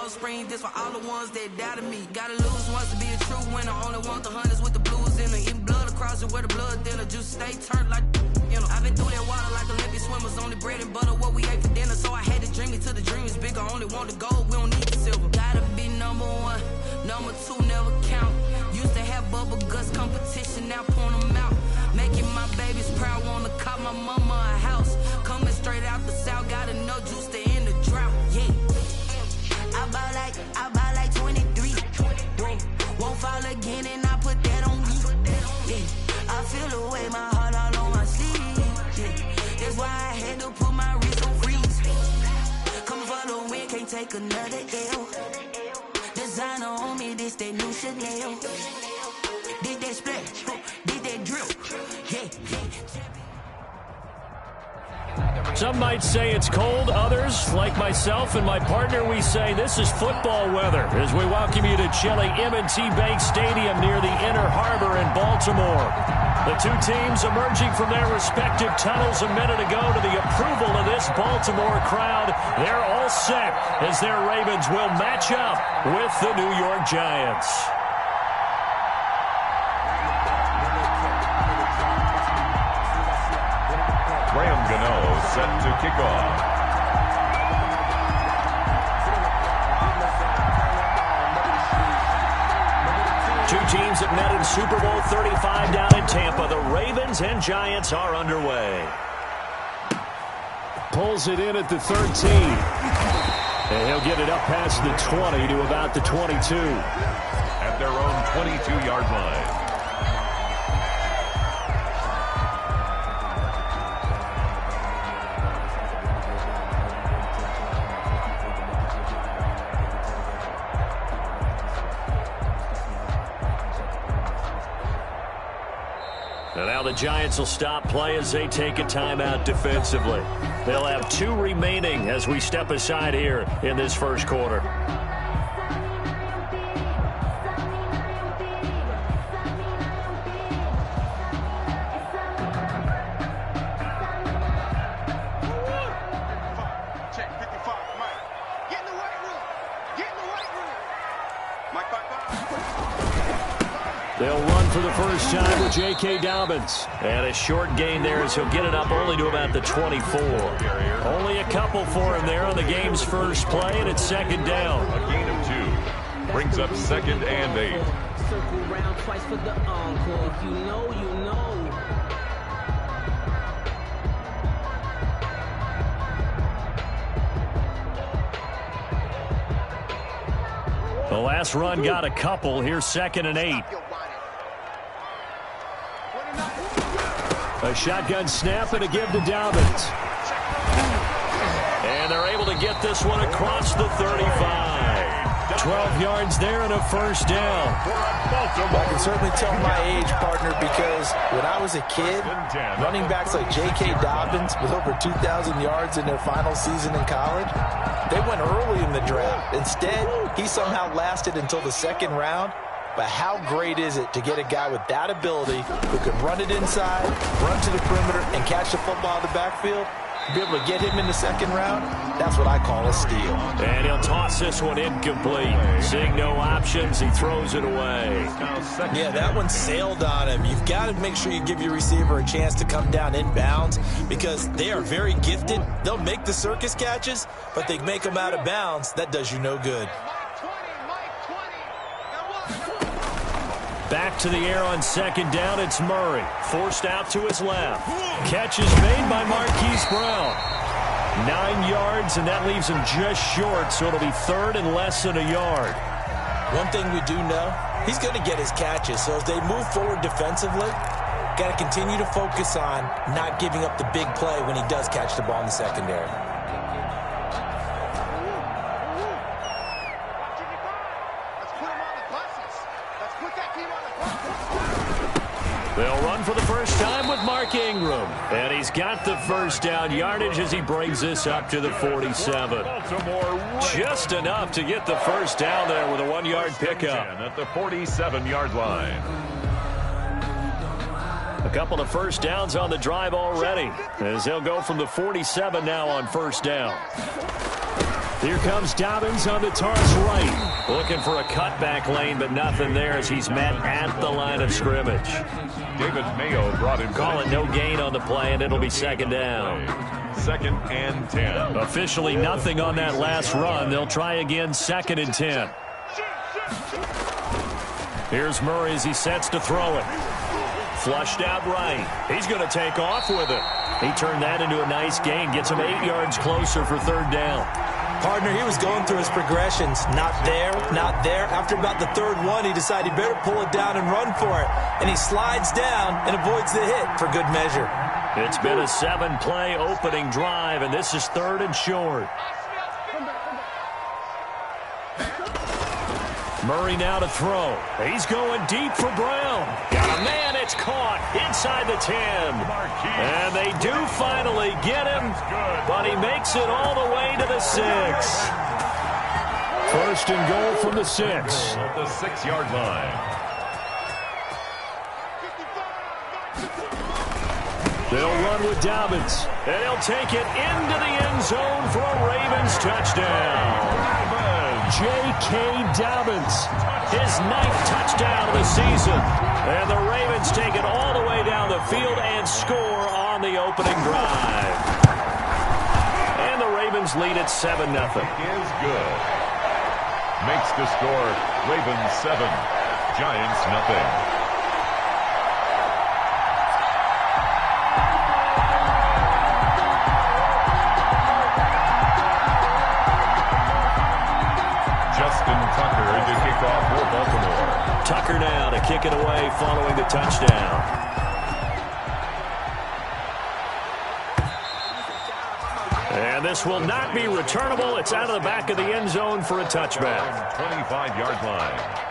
Colorado Springs, this for all the ones that doubted me. Gotta lose once to be a true winner. Only want the hunters with the blues in it. Eating blood across it where the blood thinner. Juice stay turned like, you know. I've been through that water like Olympic swimmers. Only bread and butter, what we ate for dinner. So I had to dream it till the dream is bigger. Only want the gold, we don't need the silver. Gotta be number one, number two never count. Used to have bubble guts competition, now point them out. Making my babies proud, wanna call my mama a house. Coming straight out the south, got enough juice to end the drought. Yeah, I buy like 23. Won't fall again, and I put that on me. Yeah, I feel the way, my heart all on my sleeve. Yeah, that's why I had to put my wrist on freeze. Coming for the win, can't take another L. Designer on me, this that new Chanel. Did that splash, did that drip. Yeah. Some might say it's cold. Others, like myself and my partner, we say this is football weather as we welcome you to chilly M&T Bank Stadium near the Inner Harbor in Baltimore. The two teams emerging from their respective tunnels a minute ago to the approval of this Baltimore crowd. They're all set as their Ravens will match up with the New York Giants. Set to kick off. Two teams that met in Super Bowl 35 down in Tampa. The Ravens and Giants are underway. Pulls it in at the 13. And he'll get it up past the 20 to about the 22. At their own 22-yard line. And now the Giants will stop play as they take a timeout defensively. They'll have 2 remaining as we step aside here in this first quarter. They'll run for the first time with J.K. Dobbins. And a short gain there as he'll get it up only to about the 24. Only a couple for him there on the game's first play, and it's second down. A gain of 2. Brings up 2nd and 8. Circle round twice for the encore. If you know, you know. The last run got a couple. Here's 2nd and 8. A shotgun snap and a give to Dobbins. And they're able to get this one across the 35. 12 yards there and a first down. I can certainly tell my age, partner, because when I was a kid, running backs like J.K. Dobbins with over 2,000 yards in their final season in college, they went early in the draft. Instead, he somehow lasted until the 2nd round. But how great is it to get a guy with that ability who can run it inside, run to the perimeter, and catch the football in the backfield? To be able to get him in the 2nd round, that's what I call a steal. And he'll toss this one incomplete. Seeing no options, he throws it away. Yeah, that one sailed on him. You've got to make sure you give your receiver a chance to come down inbounds because they are very gifted. They'll make the circus catches, but they make them out of bounds. That does you no good. Back to the air on 2nd down, it's Murray. Forced out to his left. Catch is made by Marquise Brown. 9 yards, and that leaves him just short, so it'll be 3rd and less than a yard. One thing we do know, he's going to get his catches, so as they move forward defensively, got to continue to focus on not giving up the big play when he does catch the ball in the secondary. They'll run for the first time with Mark Ingram. And he's got the first down yardage as he brings this up to the 47. Just enough to get the first down there with a 1-yard pickup. At the 47-yard line. A couple of first downs on the drive already as they'll go from the 47 now on first down. Here comes Dobbins on the toss right. Looking for a cutback lane, but nothing there as he's met at the line of scrimmage. David Mayo brought him. Call it no gain on the play, and it'll be second down. 2nd and 10. Officially nothing on that last run. They'll try again, 2nd and 10. Here's Murray as he sets to throw it. Flushed out right. He's going to take off with it. He turned that into a nice gain. Gets him 8 yards closer for 3rd down. Partner, he was going through his progressions. Not there, not there. After about the 3rd one, he decided he better pull it down and run for it. And he slides down and avoids the hit for good measure. It's been a 7-play opening drive, and this is 3rd and short. Murray now to throw. He's going deep for Brown. Got a man, it's caught inside the 10. And they do finally get him, but he makes it all the way to the 6. 1st and goal from the 6. At the 6-yard line. They'll run with Dobbins, and he'll take it into the end zone for a Ravens touchdown. J.K. Dobbins, his 9th touchdown of the season. And the Ravens take it all the way down the field and score on the opening drive. And the Ravens lead at 7-0. Is good. Makes the score Ravens 7, Giants nothing. Tucker now to kick it away following the touchdown. And this will not be returnable. It's out of the back of the end zone for a touchback. 25-yard line.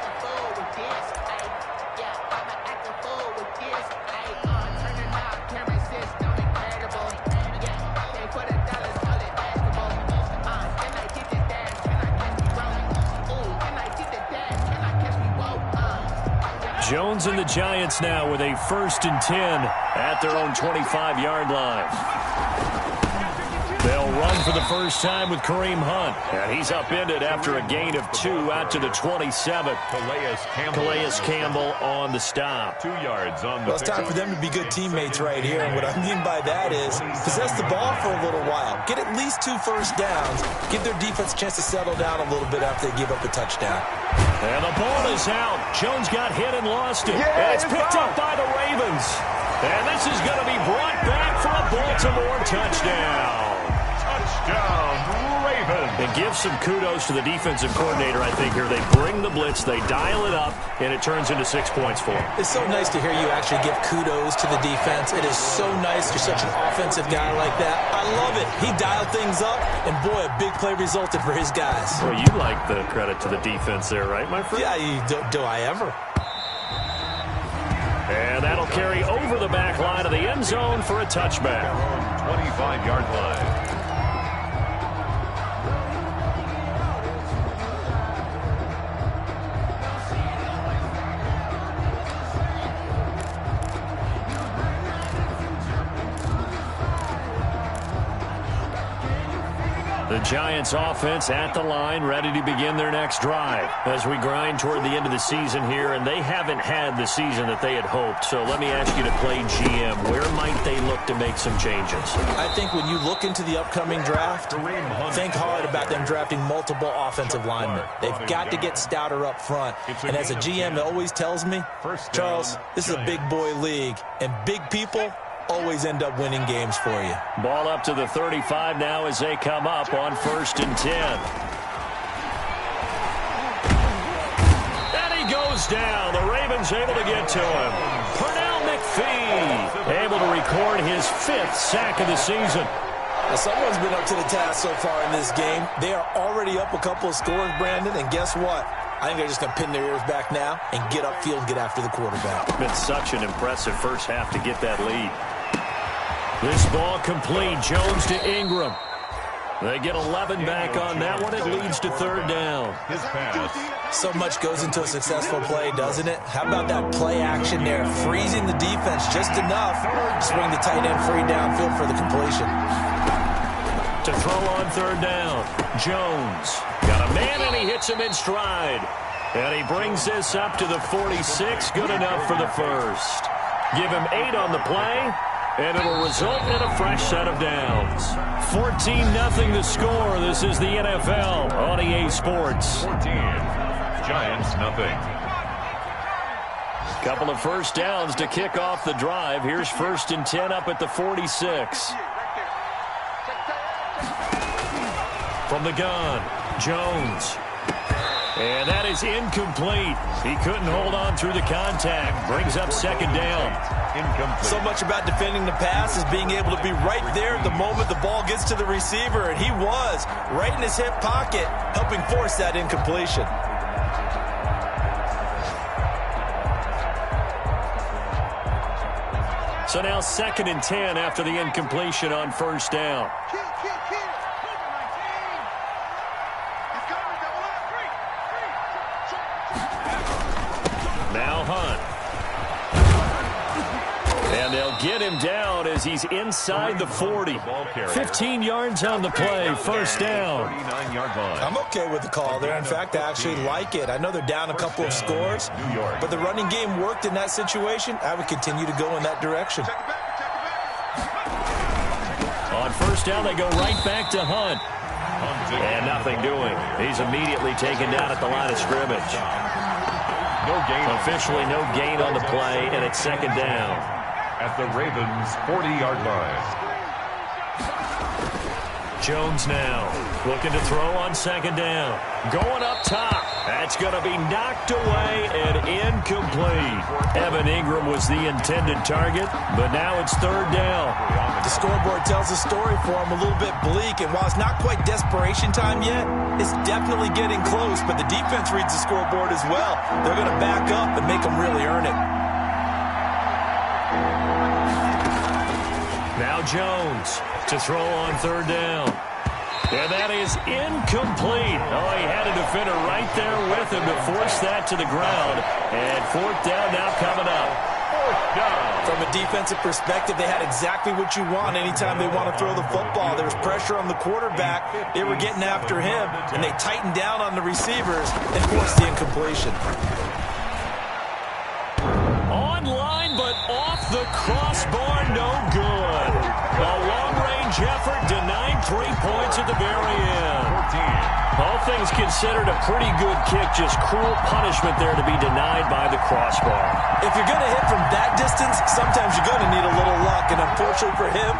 Jones and the Giants now with a 1st and 10 at their own 25-yard line. They'll run for the first time with Kareem Hunt. And he's upended after a gain of 2 out to the 27. Calais Campbell on the stop. 2 yards on the. Well, it's time for them to be good teammates right here. And what I mean by that is possess the ball for a little while. Get at least 2 first downs. Give their defense a chance to settle down a little bit after they give up a touchdown. And the ball is out. Jones got hit and lost it. And it's picked up by the Ravens. And this is going to be brought back for a Baltimore touchdown. Touchdown, Ravens. And give some kudos to the defensive coordinator, I think, here. They bring the blitz, they dial it up, and it turns into 6 points for them. It's so nice to hear you actually give kudos to the defense. It is so nice. You're such an offensive guy like that. I love it. He dialed things up, and boy, a big play resulted for his guys. Well, you like the credit to the defense there, right, my friend? Yeah, do I ever? And that'll carry over the back line of the end zone for a touchback. 25-yard line. The Giants offense at the line, ready to begin their next drive as we grind toward the end of the season here, and they haven't had the season that they had hoped. So let me ask you to play GM. Where might they look to make some changes? I think when you look into the upcoming draft, think hard about them drafting multiple offensive linemen. They've got to get stouter up front. And as a GM, it always tells me, Charles, this is a big boy league, and big people always end up winning games for you. Ball up to the 35 now as they come up on 1st and 10. And he goes down. The Ravens able to get to him. Pernell McPhee able to record his 5th sack of the season. Now, someone's been up to the task so far in this game. They are already up a couple of scores, Brandon, and guess what? I think they're just going to pin their ears back now and get upfield and get after the quarterback. It's been such an impressive first half to get that lead. This ball complete. Jones to Ingram. They get 11 back on that one. It leads to 3rd down. His pass. So much goes into a successful play, doesn't it? How about that play action there? Freezing the defense just enough to swing the tight end free downfield for the completion. To throw on third down. Jones. Got a man, and he hits him in stride. And he brings this up to the 46. Good enough for the first. Give him 8 on the play, and it'll result in a fresh set of downs. 14-0 the score. This is the NFL on EA Sports. 14. Giants, nothing. Couple of first downs to kick off the drive. Here's 1st and 10 up at the 46. From the gun, Jones. And that is incomplete. He couldn't hold on through the contact. Brings up 2nd down. Incomplete. So much about defending the pass is being able to be right there at the moment the ball gets to the receiver. And he was right in his hip pocket, helping force that incompletion. So now 2nd and 10 after the incompletion on 1st down. Now Hunt. And they'll get him down as he's inside the 40. 15 yards on the play, 1st down. I'm okay with the call there. In fact, I actually like it. I know they're down a couple of scores, but the running game worked in that situation. I would continue to go in that direction. On 1st down, they go right back to Hunt. And nothing doing. He's immediately taken down at the line of scrimmage. No gain. Officially no gain on the play, and it's 2nd down. At the Ravens' 40-yard line. Jones now looking to throw on 2nd down. Going up top. That's going to be knocked away and incomplete. Evan Ingram was the intended target, but now it's 3rd down. The scoreboard tells a story for him, a little bit bleak, and while it's not quite desperation time yet, it's definitely getting close, but the defense reads the scoreboard as well. They're going to back up and make them really earn it. Now Jones to throw on 3rd down. And that is incomplete. Oh, he had a defender right there with him to force that to the ground. And 4th down now coming up. 4th down. From a defensive perspective, they had exactly what you want anytime they want to throw the football. There was pressure on the quarterback. They were getting after him, and they tightened down on the receivers and forced the incompletion. Online, but off the crossbar, no good. A long-range effort denied 3 points at the very end. 14. All things considered, a pretty good kick. Just cruel punishment there to be denied by the crossbar. If you're going to hit from that distance, sometimes you're going to need a little luck. And unfortunately for him,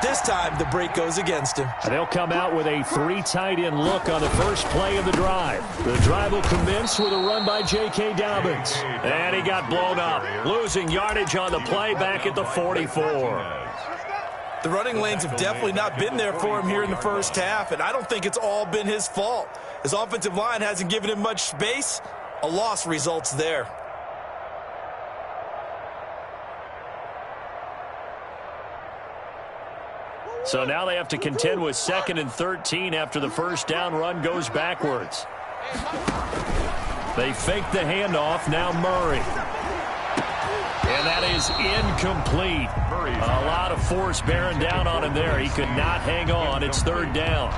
this time the break goes against him. And they'll come out with a 3 tight end look on the first play of the drive. The drive will commence with a run by J.K. Dobbins. And he got blown up, losing yardage on the play back at the 44. The running lanes have definitely not been there for him here in the first half, and I don't think it's all been his fault. His offensive line hasn't given him much space. A loss results there. So now they have to contend with 2nd and 13 after the first down run goes backwards. They fake the handoff, now Murray. And that is incomplete. A lot of force bearing down on him there. He could not hang on. It's 3rd down.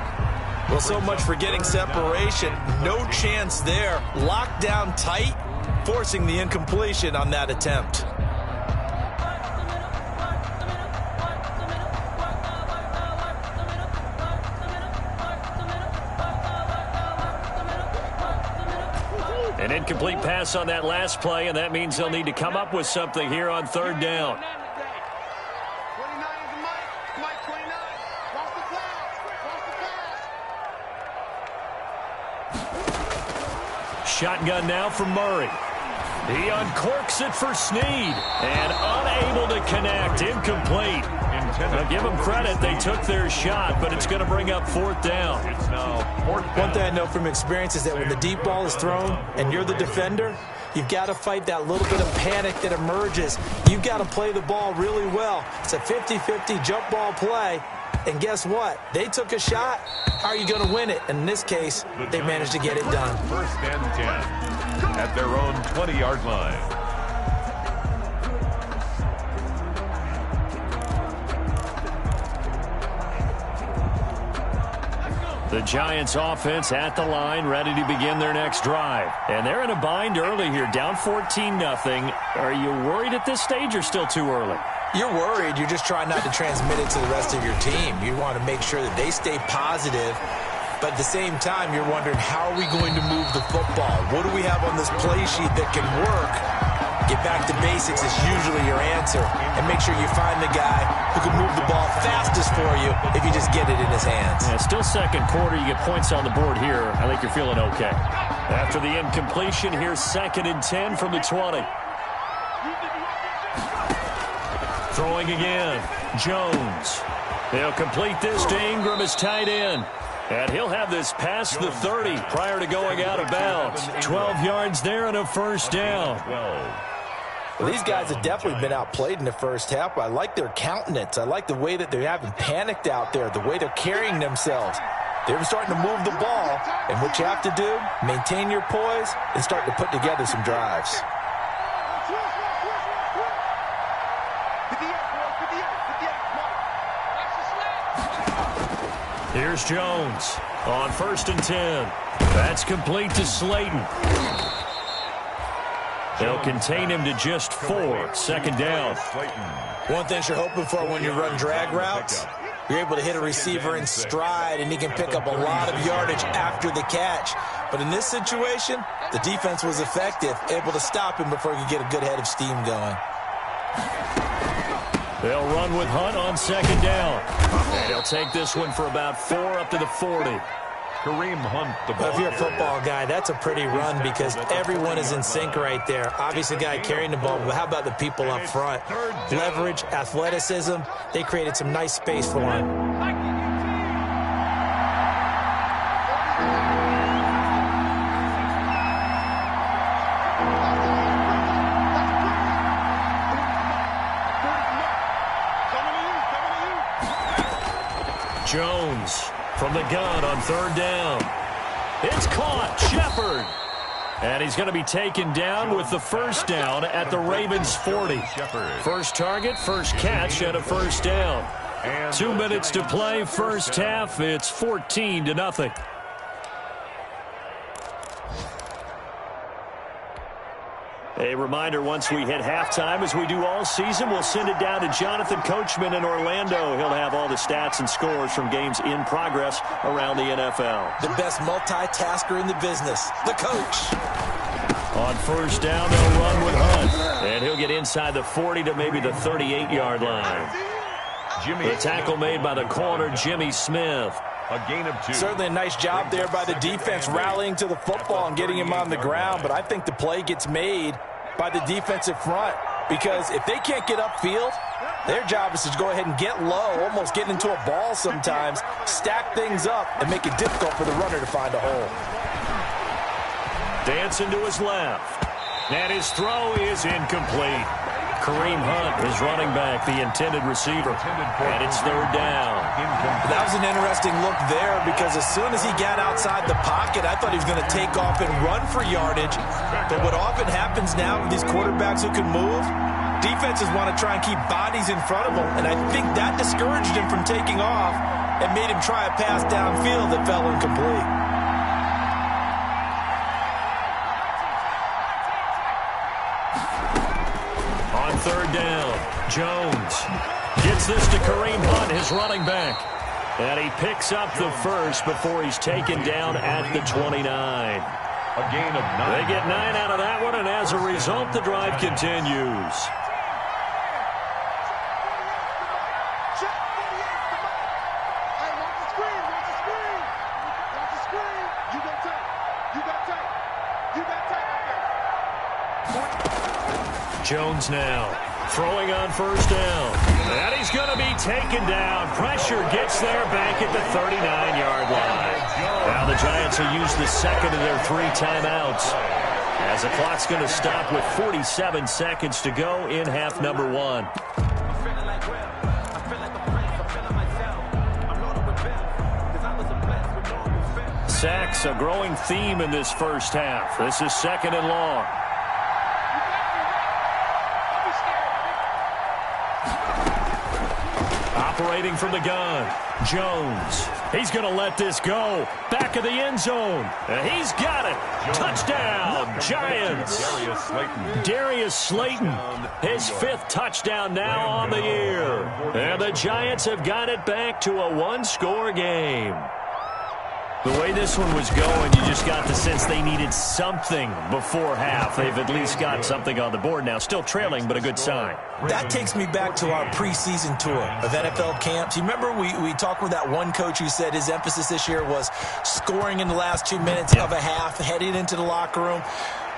Well, so much for getting separation. No chance there. Locked down tight, forcing the incompletion on that attempt. An incomplete pass on that last play, and that means they'll need to come up with something here on 3rd down. Shotgun now from Murray. He uncorks it for Snead, and unable to connect. Incomplete. Now give them credit. They took their shot, but it's going to bring up 4th down. It's now 4th down. One thing I know from experience is that when the deep ball is thrown and you're the defender, you've got to fight that little bit of panic that emerges. You've got to play the ball really well. It's a 50-50 jump ball play. And guess what? They took a shot. How are you going to win it? And in this case, they managed to get it done. 1st and 10 at their own 20-yard line. The Giants offense at the line, ready to begin their next drive. And they're in a bind early here, down 14-0. Are you worried at this stage or still too early? You're worried. You're just trying not to transmit it to the rest of your team. You want to make sure that they stay positive. But at the same time, you're wondering, how are we going to move the football? What do we have on this play sheet that can work? Get back to basics is usually your answer. And make sure you find the guy who can move the ball fastest for you if you just get it in his hands. Yeah, still second quarter. You get points on the board here. I think you're feeling okay. After the incompletion, here's 2nd and 10 from the 20. Throwing again. Jones. They'll complete this to Ingram as tight end. And he'll have this past the 30 prior to going out of bounds. 12 yards there and a first down. Well, these guys have definitely been outplayed in the first half. I like their countenance. I like the way that they haven't panicked out there, the way they're carrying themselves. They're starting to move the ball. And what you have to do, maintain your poise and start to put together some drives. Here's Jones on 1st and 10. That's complete to Slayton. They'll contain him to just 4. 2nd down. One thing you're hoping for when you run drag routes, you're able to hit a receiver in stride, and he can pick up a lot of yardage after the catch. But in this situation, the defense was effective, able to stop him before he could get a good head of steam going. They'll run with Hunt on 2nd down. And he'll take this one for about 4 up to the 40. Kareem Hunt, the ball. If you're a football guy, that's a pretty run because everyone is in sync right there. Obviously, the guy carrying the ball, but how about the people up front? Leverage, athleticism, they created some nice space for him. Jones from the gun on 3rd down. It's caught. Shepard. And he's going to be taken down with the first down at the Ravens' 40. First target, first catch, and a first down. 2 minutes to play, first half. It's 14-0. A reminder, once we hit halftime, as we do all season, we'll send it down to Jonathan Coachman in Orlando. He'll have all the stats and scores from games in progress around the NFL. The best multitasker in the business, the coach. On 1st down, they'll run with Hunt. And he'll get inside the 40 to maybe the 38-yard line. The tackle made by the corner, Jimmy Smith. A gain of 2. Certainly a nice job there by the defense rallying to the football and getting him on the ground, but I think the play gets made by the defensive front because if they can't get upfield, their job is to go ahead and get low, almost get into a ball sometimes, stack things up, and make it difficult for the runner to find a hole. Dancing to his left. And his throw is incomplete. Kareem Hunt is running back, the intended receiver. And it's 3rd down. That was an interesting look there because as soon as he got outside the pocket, I thought he was going to take off and run for yardage. But what often happens now with these quarterbacks who can move, defenses want to try and keep bodies in front of them. And I think that discouraged him from taking off and made him try a pass downfield that fell incomplete. On 3rd down, Jones gets this to Kareem Hunt, his running back. And he picks up the first before he's taken down at the 29. A gain of 9. They get 9 out of that one, and as a result, the drive continues. Jones now throwing on 1st down. And he's going to be taken down. Pressure gets there back at the 39-yard line. Now the Giants will use the second of their 3 timeouts as the clock's going to stop with 47 seconds to go in half number 1. Sacks, a growing theme in this first half. This is 2nd and long. Separating from the gun. Jones. He's going to let this go. Back of the end zone. And he's got it. Touchdown, Giants. Darius Slayton. His 5th touchdown now on the year. And the Giants have got it back to a one-score game. The way this one was going, you just got the sense they needed something before half. They've at least got something on the board now. Still trailing, but a good sign. That takes me back to our preseason tour of NFL camps. You remember we talked with that one coach who said his emphasis this year was scoring in the last 2 minutes of a half, heading into the locker room.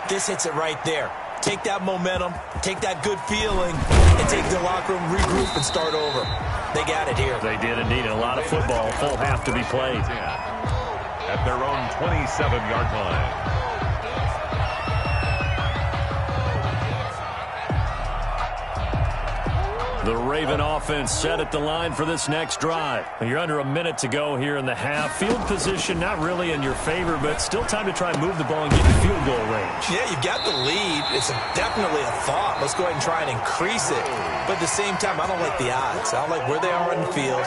This hits it right there. Take that momentum, take that good feeling, and take the locker room, regroup, and start over. They got it here. They did indeed. A lot of football, full half to be played. At their own 27-yard line. The Raven offense set at the line for this next drive. You're under a minute to go here in the half. Field position not really in your favor, but still time to try and move the ball and get in field goal range. Yeah, you've got the lead. It's definitely a thought. Let's go ahead and try and increase it. But at the same time, I don't like the odds. I don't like where they are on the field.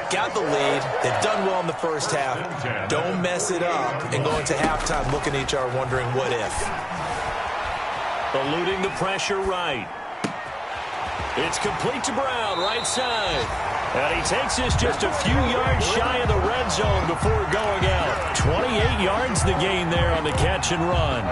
Got the lead. They've done well in the first half. Don't mess it up and go into halftime looking at each other wondering what if. Eluding the pressure right. It's complete to Brown, right side. And he takes this just a few yards shy of the red zone before going out. 28 yards the gain there on the catch and run.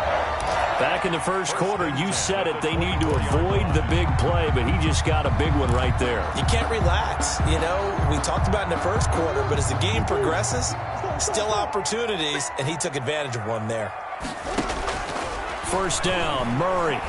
Back in the first quarter, you said it, they need to avoid the big play, but he just got a big one right there. You can't relax. You know, we talked about in the first quarter, but as the game progresses, still opportunities, and he took advantage of one there. First down, Murray.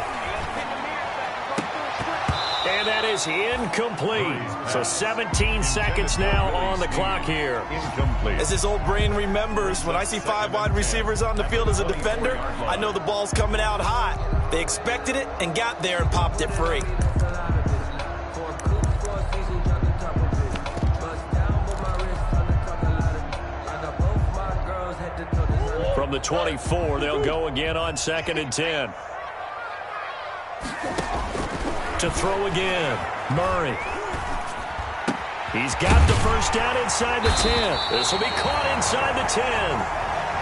And that is incomplete. So 17 seconds now on the clock here. Incomplete. As his old brain remembers, when I see 5 wide receivers on the field as a defender, I know the ball's coming out hot. They expected it and got there and popped it free. From the 24, they'll go again on 2nd and 10. To throw again, Murray. He's got the first down inside the 10. This will be caught inside the 10.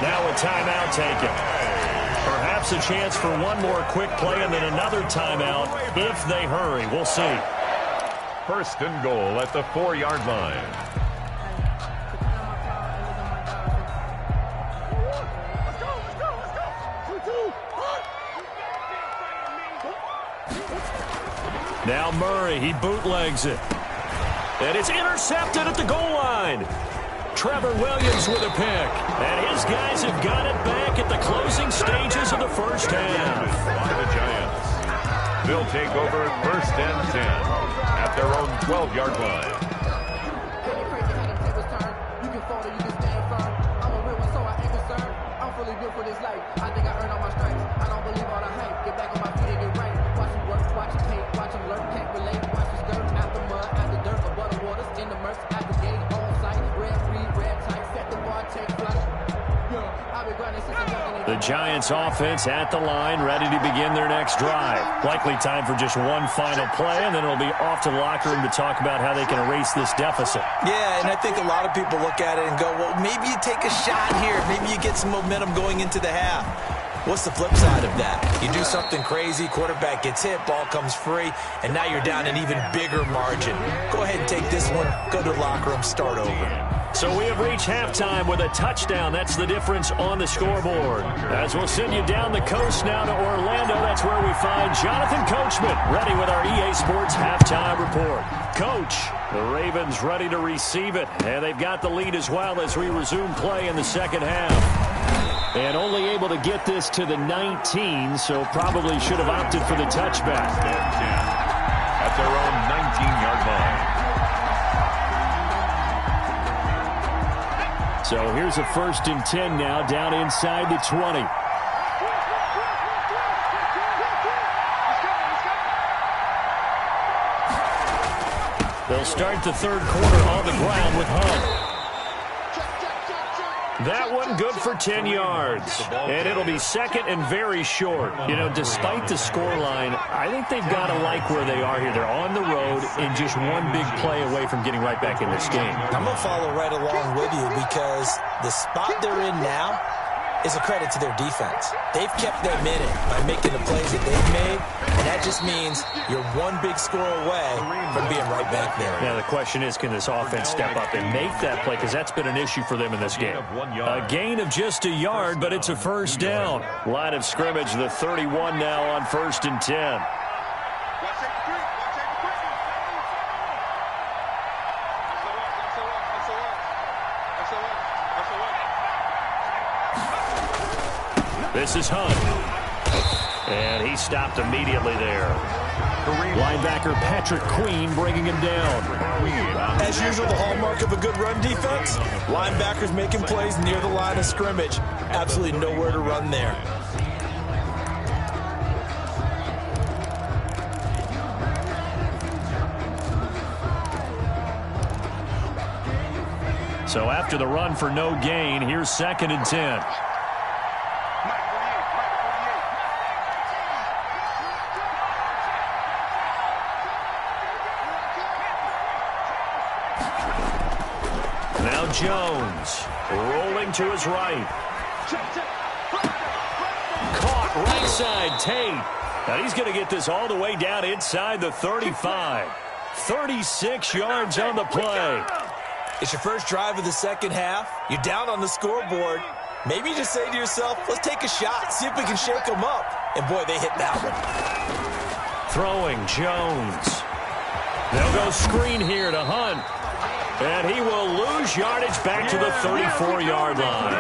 Now a timeout taken. Perhaps a chance for one more quick play and then another timeout if they hurry. We'll see. First and goal at the 4-yard line. Now Murray, he bootlegs it. And it's intercepted at the goal line. Trevor Williams with a pick. And his guys have got it back at the closing stages of the first half. To the Giants. They'll take over 1st and 10 at their own 12-yard line. The Giants offense at the line, ready to begin their next drive. Likely time for just one final play, and then it'll be off to the locker room to talk about how they can erase this deficit. Yeah, and I think a lot of people look at it and go, well, maybe you take a shot here. Maybe you get some momentum going into the half. What's the flip side of that? You do something crazy, quarterback gets hit, ball comes free, and now you're down an even bigger margin. Go ahead and take this one, go to the locker room, start over. So we have reached halftime with a touchdown. That's the difference on the scoreboard. As we'll send you down the coast now to Orlando, that's where we find Jonathan Coachman, ready with our EA Sports halftime report. Coach, the Ravens ready to receive it, and they've got the lead as well as we resume play in the second half. And only able to get this to the 19, so probably should have opted for the touchback. At their own 19-yard line. So here's a 1st and 10 now, down inside the 20. They'll start the third quarter on the ground with Hunt. That one good for 10 yards. And it'll be second and very short. You know, despite the scoreline, I think they've got to like where they are here. They're on the road and just one big play away from getting right back in this game. I'm going to follow right along with you because the spot they're in now is a credit to their defense. They've kept them in it by making the plays that they've made, and that just means you're one big score away from being right back there. Now, the question is, can this offense step up and make that play? Because that's been an issue for them in this game. A gain of just a yard, but it's a first down. Line of scrimmage, the 31 now on 1st and 10. This is Hunt. And he stopped immediately there. Linebacker Patrick Queen bringing him down. As usual, the hallmark of a good run defense, linebackers making plays near the line of scrimmage. Absolutely nowhere to run there. So after the run for no gain, here's 2nd and 10. Jones rolling to his right. Caught right side, Tate. Now he's going to get this all the way down inside the 35. 36 yards on the play. It's your first drive of the second half. You're down on the scoreboard. Maybe you just say to yourself, let's take a shot, see if we can shake them up. And boy, they hit that one. Throwing Jones. They'll go screen here to Hunt. And he will lose yardage back to the 34-yard line.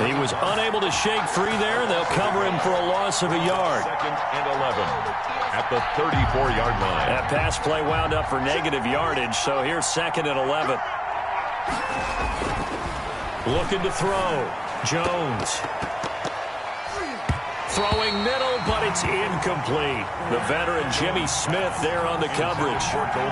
He was unable to shake free there. They'll cover him for a loss of a yard. 2nd and 11 at the 34-yard line. That pass play wound up for negative yardage, so here's 2nd and 11. Looking to throw. Jones. Throwing middle, but it's incomplete. The veteran Jimmy Smith there on the coverage.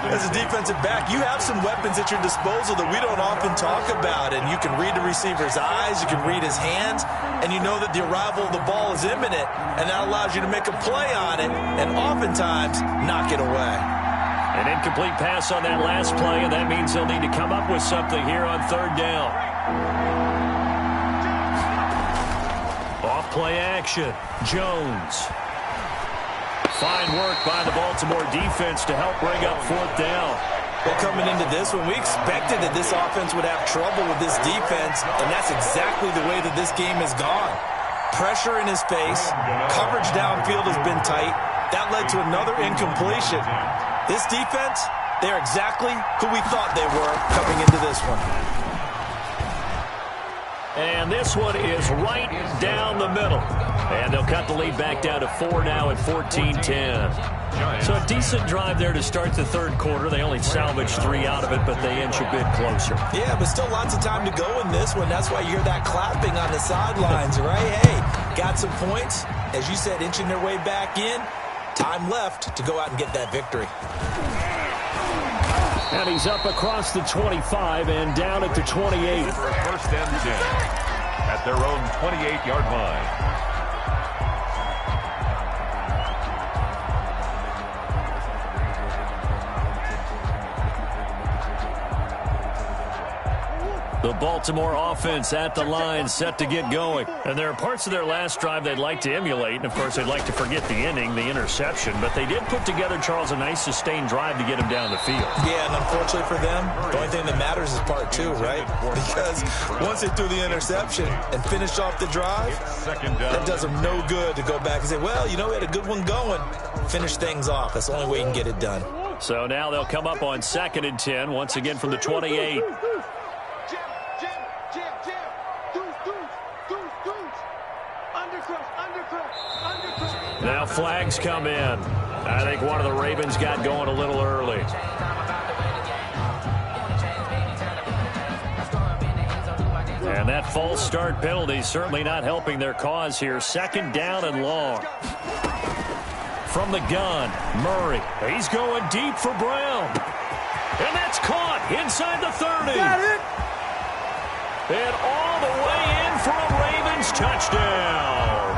As a defensive back, you have some weapons at your disposal that we don't often talk about. And you can read the receiver's eyes, you can read his hands, and you know that the arrival of the ball is imminent. And that allows you to make a play on it and oftentimes knock it away. An incomplete pass on that last play, and that means they'll need to come up with something here on 3rd down. Off-play action. Jones. Fine work by the Baltimore defense to help bring up 4th down. Well, coming into this one, we expected that this offense would have trouble with this defense, and that's exactly the way that this game has gone. Pressure in his face. Coverage downfield has been tight. That led to another incompletion. This defense, they're exactly who we thought they were coming into this one. And this one is right down the middle. And they'll cut the lead back down to 4 now at 14-10. So a decent drive there to start the 3rd quarter. They only salvaged 3 out of it, but they inch a bit closer. Yeah, but still lots of time to go in this one. That's why you hear that clapping on the sidelines, right? Hey, got some points. As you said, inching their way back in. Time left to go out and get that victory. And he's up across the 25 and down at the 28. For 1st and 10 at their own 28-yard line. The Baltimore offense at the line, set to get going. And there are parts of their last drive they'd like to emulate. And, of course, they'd like to forget the inning, the interception. But they did put together, Charles, a nice sustained drive to get him down the field. Yeah, and unfortunately for them, the only thing that matters is part 2, right? Because once they threw the interception and finished off the drive, that does them no good to go back and say, well, you know, we had a good one going. Finish things off. That's the only way you can get it done. So now they'll come up on 2nd and 10, once again from the 28. Now flags come in. I think one of the Ravens got going a little early. And that false start penalty certainly not helping their cause here. 2nd down and long. From the gun, Murray. He's going deep for Brown. And that's caught inside the 30. And all the way in. touchdown.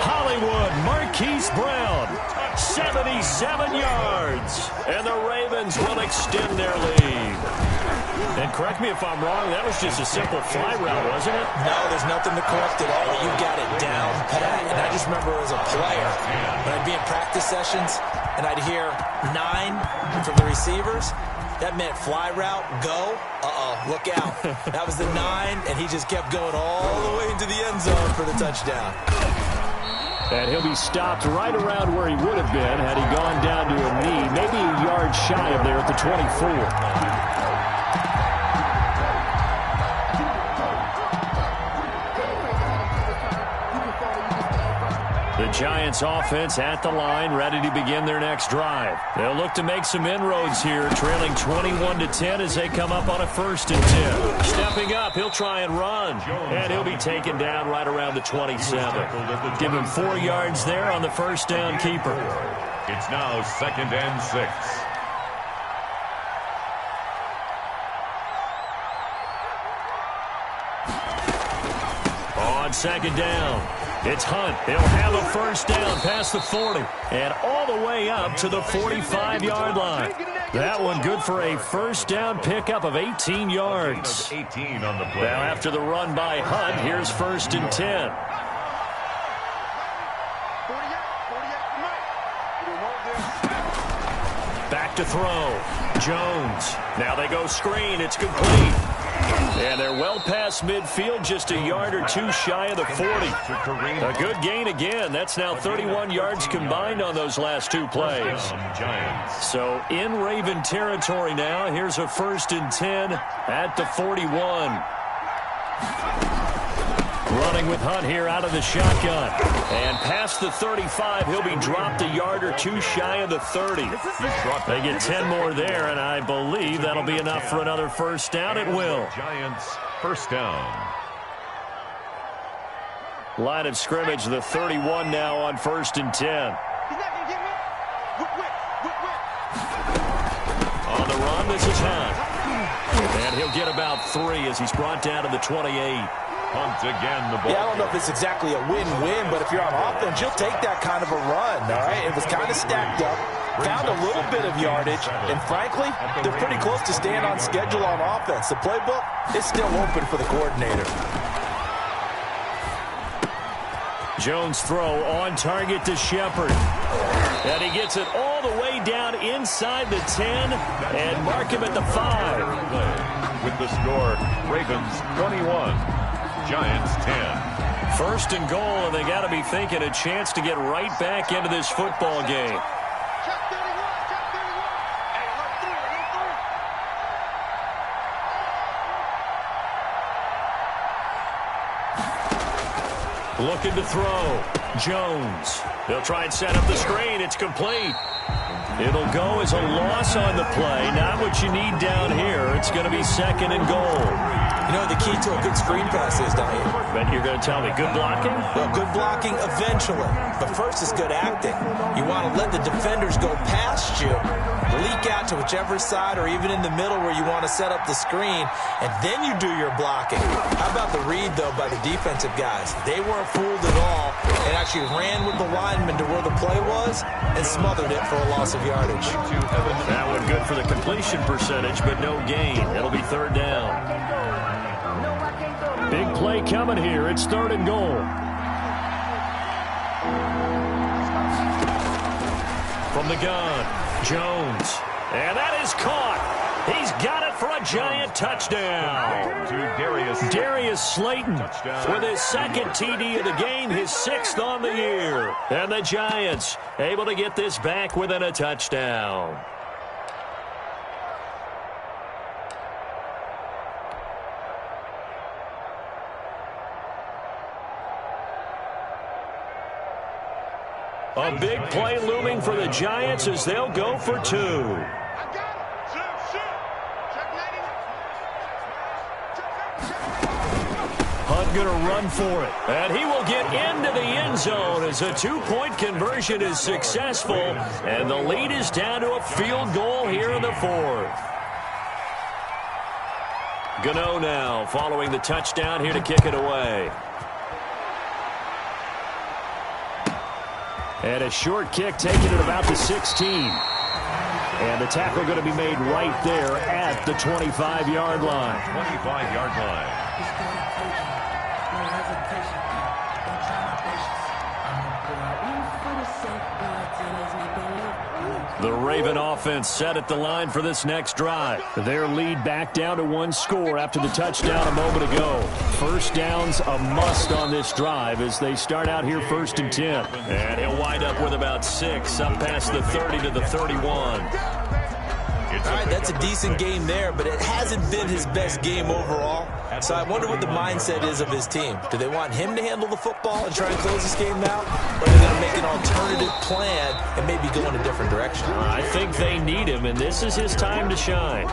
Hollywood Marquise Brown, 77 yards. And the Ravens will extend their lead. And correct me if I'm wrong, that was just a simple fly route, wasn't it? No, there's nothing to correct at all. You got it down pat. And I just remember as a player, when I'd be in practice sessions and I'd hear 9 from the receivers, that meant fly route, go, look out. That was the 9, and he just kept going all the way into the end zone for the touchdown. And he'll be stopped right around where he would have been had he gone down to a knee, maybe a yard shy of there at the 24. The Giants offense at the line, ready to begin their next drive. They'll look to make some inroads here, trailing 21-10 as they come up on a 1st and 10. Stepping up, he'll try and run, and he'll be taken down right around the 27. Give him 4 yards there on the first down keeper. It's now 2nd and 6. On 2nd down, it's Hunt. He'll have a first down past the 40 and all the way up to the 45-yard line. That one good for a first down pickup of 18 yards. 18 on the play. Now after the run by Hunt, here's 1st and 10. Back to throw. Jones. Now they go screen. It's complete. And they're well past midfield, just a yard or 2 shy of the 40. A good gain again. That's now 31 yards combined on those last 2 plays. So in Raven territory now. Here's a 1st and 10 at the 41. Running with Hunt here out of the shotgun. And past the 35, he'll be dropped a yard or 2 shy of the 30. They get 10 more there, and I believe that'll be enough for another first down. It will. Giants first down. Line of scrimmage, the 31 now on 1st and 10. On the run, this is Hunt. And he'll get about 3 as he's brought down to the 28. Hunt again, the ball. Yeah, I don't know if it's exactly a win-win, but if you're on offense, you'll take that kind of a run, all right? It was kind of stacked up, found a little bit of yardage, and frankly, they're pretty close to staying on schedule on offense. The playbook is still open for the coordinator. Jones throw on target to Shepard. And he gets it all the way down inside the 10 and mark him at the 5. With the score, Ravens 21, Giants 10. 1st and goal, and they got to be thinking a chance to get right back into this football game. Looking to throw. Jones. They'll try and set up the screen. It's complete. It'll go as a loss on the play. Not what you need down here. It's going to be 2nd and goal. You know what the key to a good screen pass is, don't you? But you're going to tell me good blocking? Well, good blocking eventually. But first is good acting. You want to let the defenders go past you, leak out to whichever side or even in the middle where you want to set up the screen, and then you do your blocking. How about the read, though, by the defensive guys? They weren't fooled at all and actually ran with the lineman to where the play was and smothered it for a loss of yardage. That one good for the completion percentage, but no gain. It'll be 3rd down. Big play coming here. It's 3rd and goal. From the gun, Jones. And that is caught. He's got it for a Giant touchdown. To Darius Slayton with his 2nd TD of the game, his 6th on the year. And the Giants able to get this back within a touchdown. A big play looming for the Giants as they'll go for 2. Hunt going to run for it. And he will get into the end zone as a 2-point conversion is successful. And the lead is down to a field goal here in the 4th. Gano now following the touchdown here to kick it away. And a short kick taken at about the 16. And the tackle going to be made right there at the 25-yard line. 25-yard line. The Raven offense set at the line for this next drive. Their lead back down to one score after the touchdown a moment ago. First down's a must on this drive as they start out here 1st and 10. And he'll wind up with about 6 up past the 30 to the 31. All right, that's a decent game there, but it hasn't been his best game overall. So I wonder what the mindset is of his team. Do they want him to handle the football and try and close this game out? Or are they going to make an alternative plan and maybe go in a different direction? I think they need him, and this is his time to shine.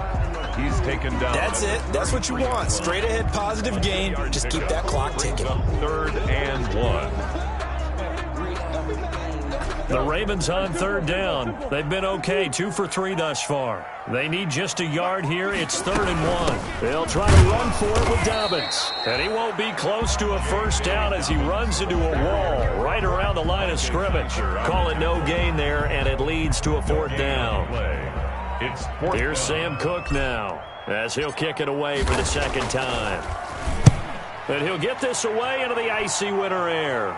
He's taken down. That's it. That's what you want. Straight ahead positive gain. Just keep that clock ticking. 3rd and 1. The Ravens on 3rd down. They've been okay, 2 for 3 thus far. They need just a yard here. It's 3rd and 1. They'll try to run for it with Dobbins. And he won't be close to a first down as he runs into a wall right around the line of scrimmage. Call it no gain there, and it leads to a 4th down. Here's Sam Cook now as he'll kick it away for the 2nd time. And he'll get this away into the icy winter air.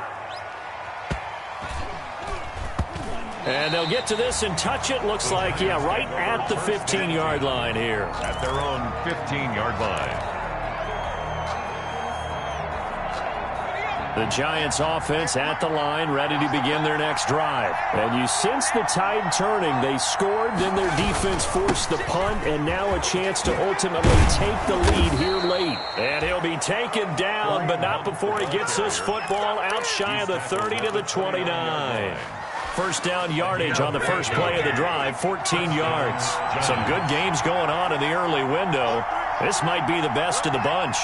And they'll get to this and touch it. Looks like, yeah, right at the 15-yard line here. At their own 15-yard line. The Giants offense at the line, ready to begin their next drive. And you sense the tide turning. They scored, then their defense forced the punt, and now a chance to ultimately take the lead here late. And he'll be taken down, but not before he gets this football out shy of the 30 to the 29. First down yardage on the first play of the drive, 14 yards. Some good games going on in the early window. This might be the best of the bunch.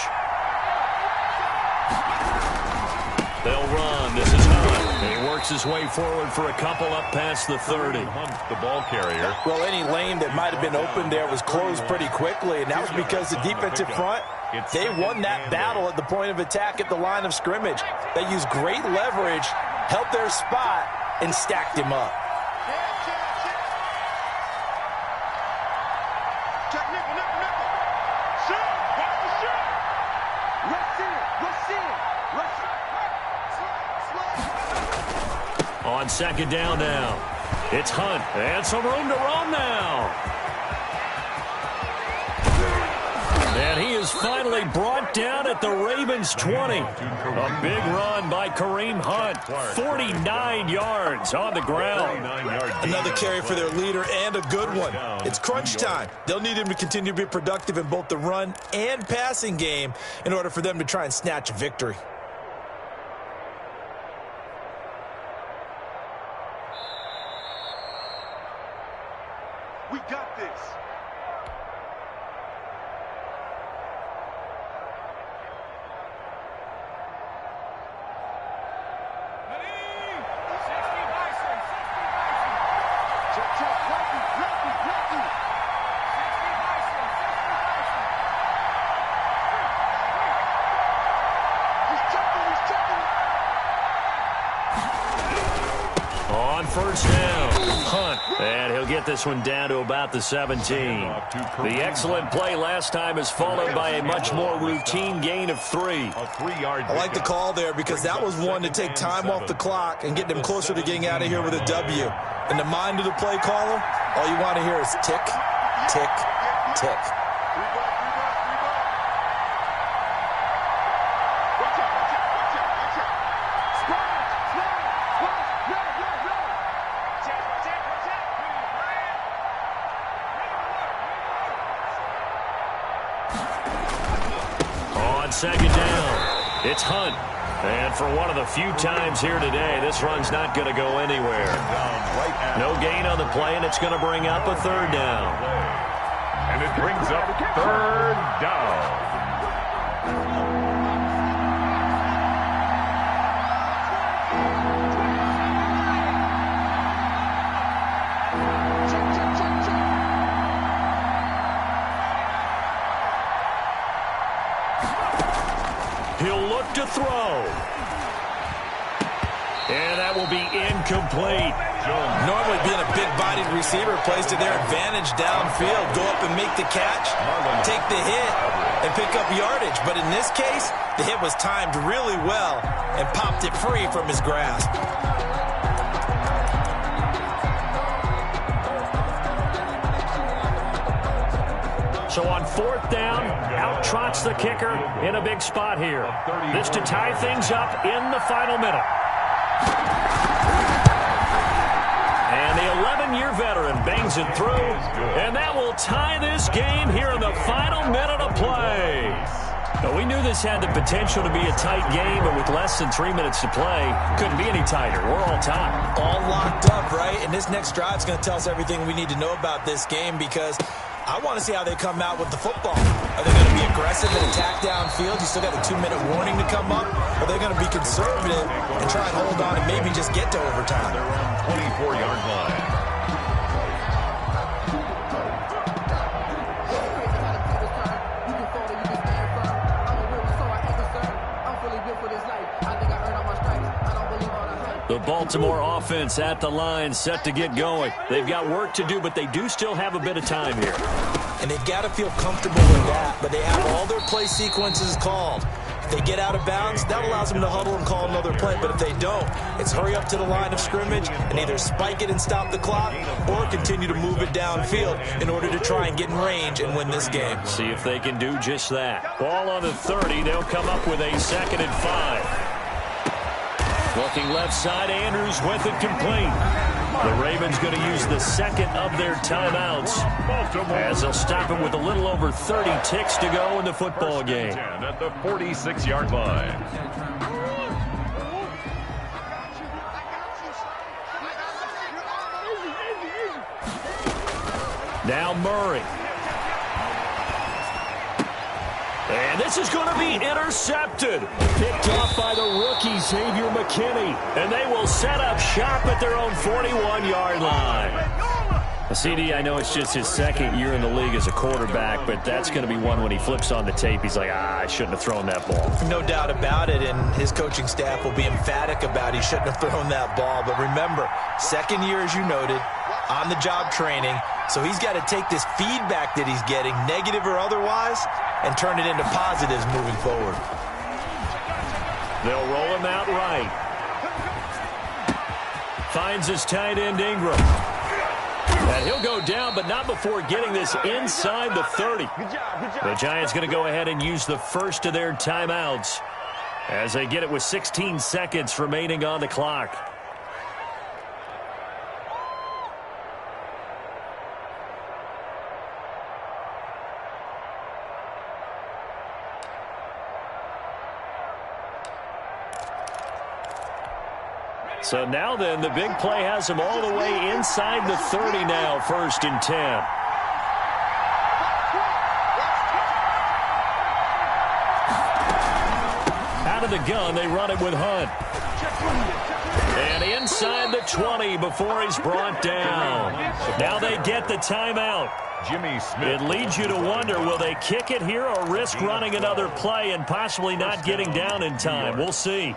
They'll run. This is Hunt. He works his way forward for a couple up past the 30. Hunt, the ball carrier. Well, any lane that might have been open there was closed pretty quickly, and that was because the defensive front, they won that battle at the point of attack at the line of scrimmage. They used great leverage, held their spot, and stacked him up. On 2nd down now, it's Hunt, and some room to run now. And he is finally brought down at the Ravens' 20. A big run by Kareem Hunt. 49 yards on the ground. Another carry for their leader and a good one. It's crunch time. They'll need him to continue to be productive in both the run and passing game in order for them to try and snatch a victory. We got this. On first down, Hunt, and he'll get this one down to about the 17. The excellent play last time is followed by a much more routine gain of 3. I like the call there because that was one to take time off the clock and get them closer to getting out of here with a W. In the mind of the play caller, all you want to hear is tick, tick, tick. Second down, it's Hunt. And for one of the few times here today, this run's not going to go anywhere. No gain on the play, and it's going to bring up a 3rd down. And it brings up 3rd down. He'll look to throw. And that will be incomplete. Normally being a big-bodied receiver plays to their advantage downfield. Go up and make the catch, take the hit, and pick up yardage. But in this case, the hit was timed really well and popped it free from his grasp. So on 4th down, out trots the kicker in a big spot here. This to tie things up in the final minute. And the 11-year veteran bangs it through, and that will tie this game here in the final minute of play. Now, we knew this had the potential to be a tight game, but with less than 3 minutes to play, couldn't be any tighter. We're all tied. All locked up, right? And this next drive is going to tell us everything we need to know about this game, because I want to see how they come out with the football. Are they going to be aggressive and attack downfield? You still got a 2-minute warning to come up? Or are they going to be conservative and try and hold on and maybe just get to overtime? They're on 24-yard line. The Baltimore offense at the line, set to get going. They've got work to do, but they do still have a bit of time here. And they've got to feel comfortable with that, but they have all their play sequences called. If they get out of bounds, that allows them to huddle and call another play. But if they don't, it's hurry up to the line of scrimmage and either spike it and stop the clock or continue to move it downfield in order to try and get in range and win this game. See if they can do just that. Ball on the 30. They'll come up with a 2nd and 5. Looking left side, Andrews with it complete. The Ravens going to use the 2nd of their timeouts as they'll stop it with a little over 30 ticks to go in the football game. At the 46-yard line. Now Murray. And this is going to be intercepted. Picked off by the rookie, Xavier McKinney. And they will set up shop at their own 41-yard line. CD, I know it's just his 2nd year in the league as a quarterback, but that's going to be one when he flips on the tape, he's like, I shouldn't have thrown that ball. No doubt about it, and his coaching staff will be emphatic about he shouldn't have thrown that ball. But remember, 2nd year, as you noted, on-the-job training, so he's got to take this feedback that he's getting, negative or otherwise, and turn it into positives moving forward. They'll roll him out right. Finds his tight end Ingram. And he'll go down, but not before getting this inside the 30. The Giants going to go ahead and use the first of their timeouts as they get it with 16 seconds remaining on the clock. So now then, the big play has him all the way inside the 30 now, 1st and 10. Out of the gun, they run it with Hunt. And inside the 20 before he's brought down. Now they get the timeout. Jimmy Smith. It leads you to wonder, will they kick it here or risk running another play and possibly not getting down in time? We'll see.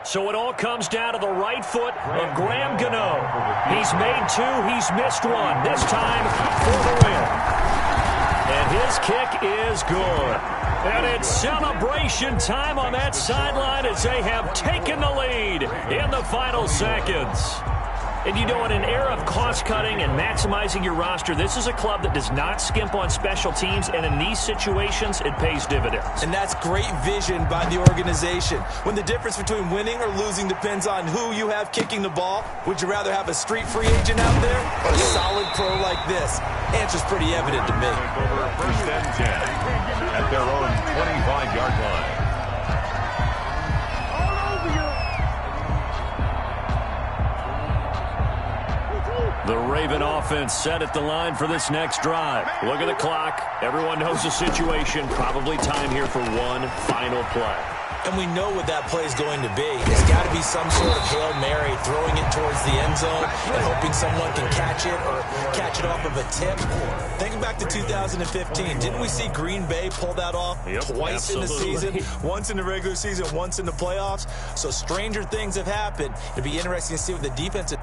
So it all comes down to the right foot of Graham Gano. He's made 2, he's missed 1. This time for the win. And his kick is good. And it's celebration time on that sideline as they have taken the lead in the final seconds. And you know, in an era of cost-cutting and maximizing your roster, this is a club that does not skimp on special teams, and in these situations, it pays dividends. And that's great vision by the organization. When the difference between winning or losing depends on who you have kicking the ball, would you rather have a street free agent out there or a solid pro like this? Answer's pretty evident to me. Over 1st and 10 at their own 25-yard line. The Raven offense set at the line for this next drive. Look at the clock. Everyone knows the situation. Probably time here for one final play. And we know what that play is going to be. It's got to be some sort of Hail Mary, throwing it towards the end zone and hoping someone can catch it or catch it off of a tip. Thinking back to 2015, didn't we see Green Bay pull that off twice in the season? Once in the regular season, once in the playoffs. So stranger things have happened. It'd be interesting to see what the defense